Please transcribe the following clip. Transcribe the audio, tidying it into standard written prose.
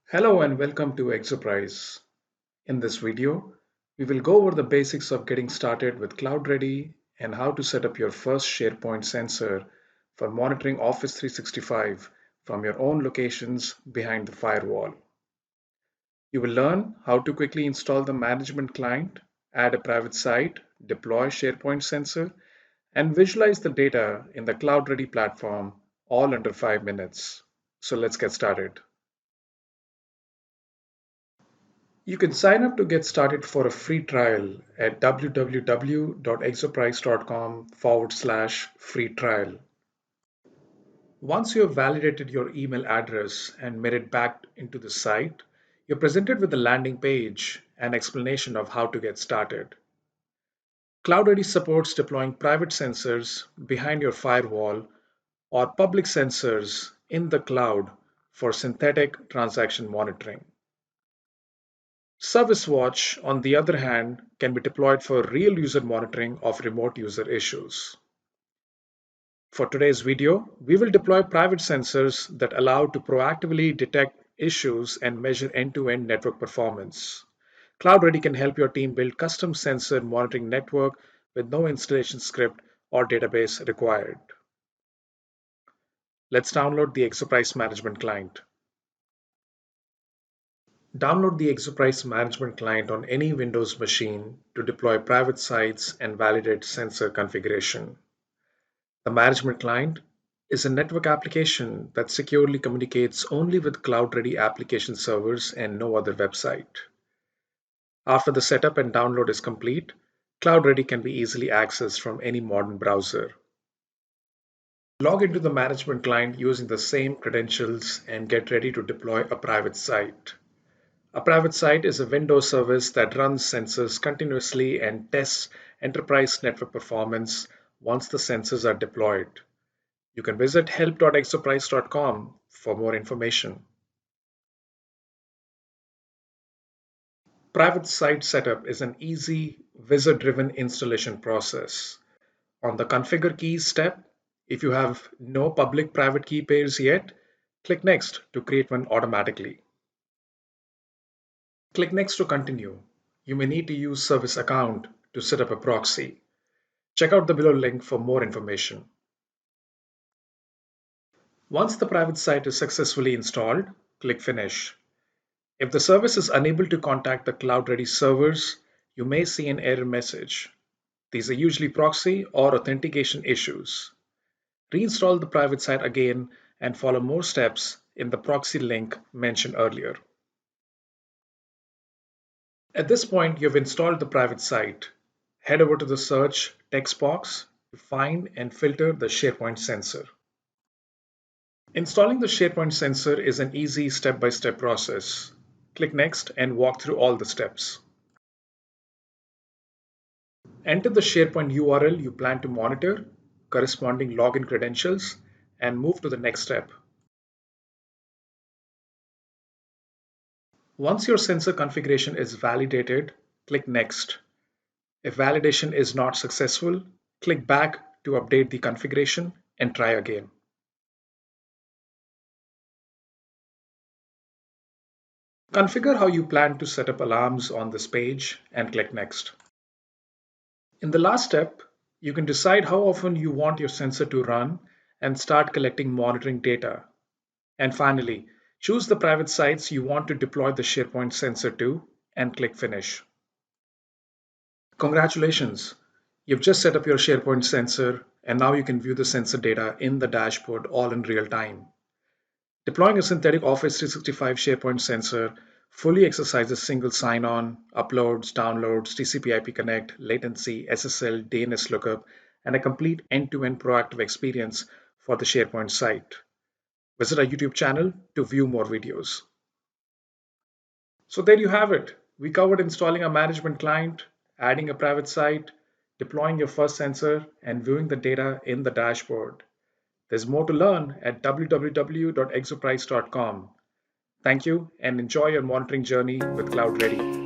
Hello and welcome to Exoprise. In this video, we will go over the basics of getting started with CloudReady and how to set up your first SharePoint sensor for monitoring Office 365 from your own locations behind the firewall. You will learn how to quickly install the management client, add a private site, deploy SharePoint sensor, and visualize the data in the CloudReady platform all under 5 minutes. So let's get started. You can sign up to get started for a free trial at www.exoprise.com/free trial. Once you have validated your email address and made it back into the site, you're presented with a landing page and explanation of how to get started. CloudReady supports deploying private sensors behind your firewall or public sensors in the cloud for synthetic transaction monitoring. Service Watch, on the other hand, can be deployed for real user monitoring of remote user issues. For today's video, we will deploy private sensors that allow to proactively detect issues and measure end-to-end network performance. CloudReady can help your team build custom sensor monitoring network with no installation script or database required. Let's download the Exoprise Management Client. Download the Exoprise Management Client on any Windows machine to deploy private sites and validate sensor configuration. The Management Client is a network application that securely communicates only with cloud-ready application servers and no other website. After the setup and download is complete, CloudReady can be easily accessed from any modern browser. Log into the Management Client using the same credentials and get ready to deploy a private site. A private site is a Windows service that runs sensors continuously and tests enterprise network performance once the sensors are deployed. You can visit help.exoprise.com for more information. Private site setup is an easy, wizard-driven installation process. On the Configure Keys step, if you have no public private key pairs yet, click Next to create one automatically. Click Next to continue. You may need to use Service Account to set up a proxy. Check out the below link for more information. Once the private site is successfully installed, click Finish. If the service is unable to contact the CloudReady servers, you may see an error message. These are usually proxy or authentication issues. Reinstall the private site again and follow more steps in the proxy link mentioned earlier. At this point, you've installed the private site. Head over to the search text box to find and filter the SharePoint sensor. Installing the SharePoint sensor is an easy step-by-step process. Click Next and walk through all the steps. Enter the SharePoint URL you plan to monitor, corresponding login credentials, and move to the next step. Once your sensor configuration is validated, click Next. If validation is not successful, click back to update the configuration and try again. Configure how you plan to set up alarms on this page and click Next. In the last step, you can decide how often you want your sensor to run and start collecting monitoring data. And finally, choose the private sites you want to deploy the SharePoint sensor to and click Finish. Congratulations! You've just set up your SharePoint sensor and now you can view the sensor data in the dashboard all in real time. Deploying a synthetic Office 365 SharePoint sensor fully exercises single sign-on, uploads, downloads, TCP/IP connect, latency, SSL, DNS lookup, and a complete end-to-end proactive experience for the SharePoint site. Visit our YouTube channel to view more videos. So there you have it. We covered installing a management client, adding a private site, deploying your first sensor, and viewing the data in the dashboard. There's more to learn at www.exoprise.com. Thank you and enjoy your monitoring journey with CloudReady.